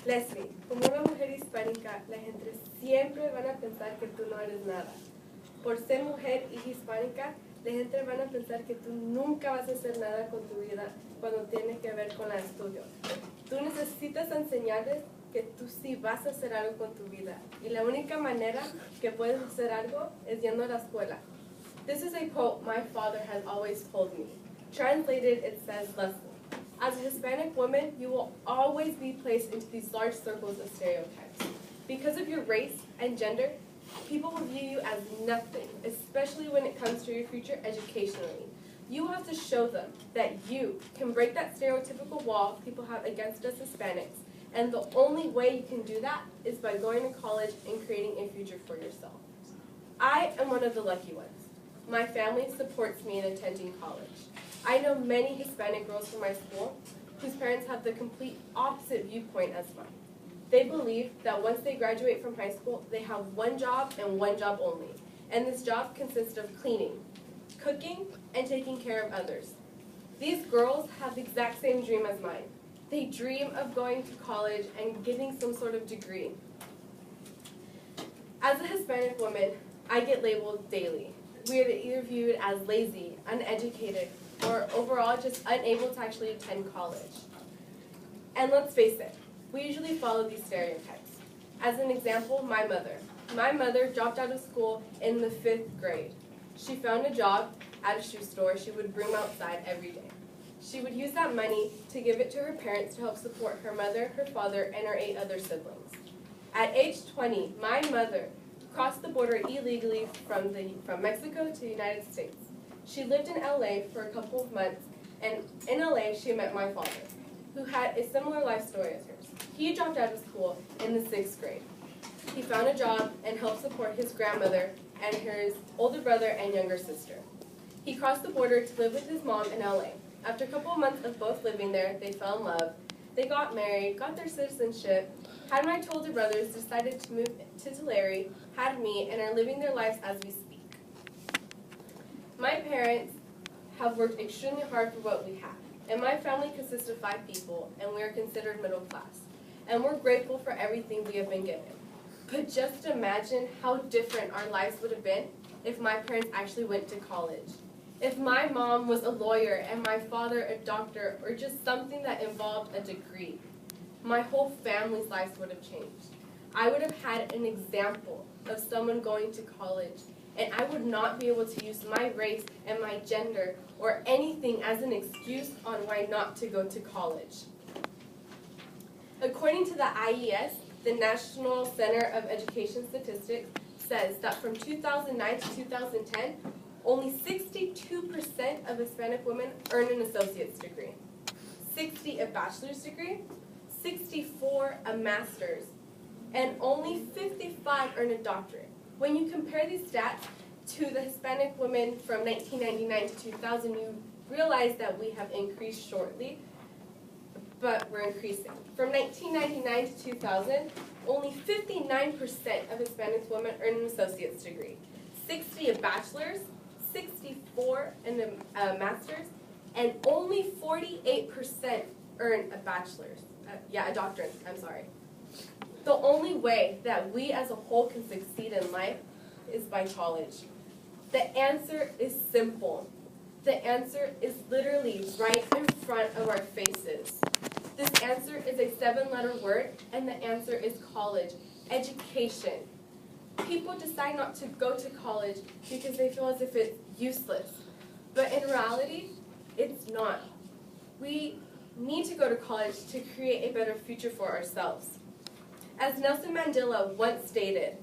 Leslie, como una mujer hispánica, la gente siempre van a pensar que tú no eres nada. Por ser mujer y hispánica, la gente van a pensar que tú nunca vas a hacer nada con tu vida cuando tiene que ver con el estudio. Tú necesitas enseñarles que tú sí vas a hacer algo con tu vida. Y la única manera que puedes hacer algo es yendo a la escuela. This is a quote my father has always told me. Translated, it says, Leslie, as a Hispanic woman, you will always be placed into these large circles of stereotypes. Because of your race and gender, people will view you as nothing, especially when it comes to your future educationally. You have to show them that you can break that stereotypical wall people have against us Hispanics, and the only way you can do that is by going to college and creating a future for yourself. I am one of the lucky ones. My family supports me in attending college. I know many Hispanic girls from my school whose parents have the complete opposite viewpoint as mine. They believe that once they graduate from high school, they have one job and one job only. And this job consists of cleaning, cooking, and taking care of others. These girls have the exact same dream as mine. They dream of going to college and getting some sort of degree. As a Hispanic woman, I get labeled daily. We are either viewed as lazy, uneducated, or overall just unable to actually attend college. And let's face it, we usually follow these stereotypes. As an example, my mother. My mother dropped out of school in the 5th grade. She found a job at a shoe store she would bring outside every day. She would use that money to give it to her parents to help support her mother, her father, and her 8 other siblings. At age 20, my mother crossed the border illegally from Mexico to the United States. She lived in LA for a couple of months, and in LA she met my father, who had a similar life story as hers. He dropped out of school in the 6th grade. He found a job and helped support his grandmother and his older brother and younger sister. He crossed the border to live with his mom in LA. After a couple of months of both living there, they fell in love. They got married, got their citizenship, had my two older brothers, decided to move to Tulare, had me, and are living their lives as we speak. My parents have worked extremely hard for what we have, and my family consists of 5 people, and we are considered middle class. And we're grateful for everything we have been given. But just imagine how different our lives would have been if my parents actually went to college. If my mom was a lawyer and my father a doctor, or just something that involved a degree, my whole family's lives would have changed. I would have had an example of someone going to college, and I would not be able to use my race and my gender or anything as an excuse on why not to go to college. According to the IES, the National Center of Education Statistics says that from 2009 to 2010, only 62% of Hispanic women earn an associate's degree, 60 a bachelor's degree, 64 a master's, and only 55 earn a doctorate. When you compare these stats to the Hispanic women from 1999 to 2000, you realize that we have increased shortly, but we're increasing. From 1999 to 2000, only 59% of Hispanic women earn an associate's degree, 60 a bachelor's, 64 in a master's, and only 48% earn a bachelor's. A doctorate, I'm sorry. The only way that we as a whole can succeed in life is by college. The answer is simple. The answer is literally right in front of our faces. This answer is a 7-letter word, and the answer is college, education. People decide not to go to college because they feel as if it's useless. But in reality, it's not. We need to go to college to create a better future for ourselves. As Nelson Mandela once stated,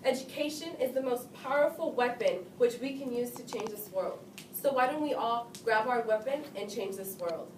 education is the most powerful weapon which we can use to change this world. So why don't we all grab our weapon and change this world?